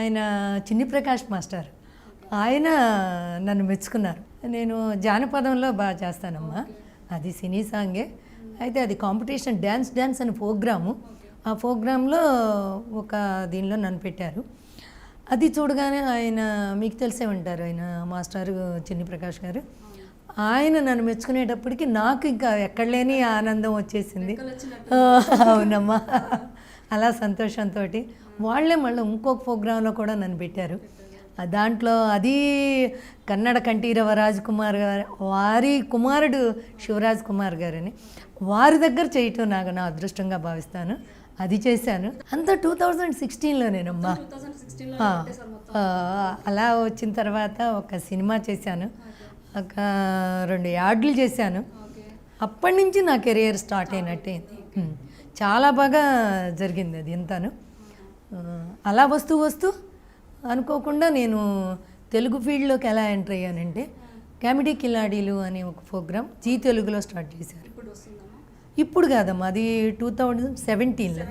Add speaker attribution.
Speaker 1: ఆయన చిన్ని ప్రకాష్ మాస్టర్, ఆయన నన్ను మెచ్చుకున్నారు. నేను జానపదంలో బాగా చేస్తానమ్మా, అది సినీ సాంగే. అయితే అది కాంపిటీషన్ డ్యాన్స్ అనే ప్రోగ్రాము. ఆ ప్రోగ్రాంలో ఒక దీనిలో నన్ను పెట్టారు. అది చూడగానే ఆయన, మీకు తెలిసే ఉంటారు ఆయన మాస్టర్ చిన్ని ప్రకాష్ గారు, ఆయన నన్ను మెచ్చుకునేటప్పటికి నాకు ఇంకా ఎక్కడ లేని ఆనందం వచ్చేసింది. అవునమ్మా, అలా సంతోషంతో వాళ్ళే మళ్ళీ ఇంకొక ప్రోగ్రాంలో కూడా నన్ను పెట్టారు. దాంట్లో అది కన్నడ కంఠీరవ రాజ్ కుమార్ గారు, వారి కుమారుడు శివరాజ్ కుమార్ గారని, వారి దగ్గర చేయటం నాకు నా అదృష్టంగా భావిస్తాను. అది చేశాను. అంతా 2016లోనేనమ్మా. అలా వచ్చిన తర్వాత ఒక సినిమా చేశాను, ఒక 2 యాడ్లు చేశాను. అప్పటి నుంచి నా కెరియర్ స్టార్ట్ అయినట్టయింది. చాలా బాగా జరిగింది అది ఎంతను. అలా వస్తూ అనుకోకుండా నేను తెలుగు ఫీల్డ్లోకి ఎలా ఎంటర్ అయ్యానంటే, కామెడీ కిలాడీలు అనే ఒక ప్రోగ్రామ్ జీ తెలుగులో స్టార్ట్ చేశారు. ఇప్పుడు కాదమ్మా, అది 2017లో.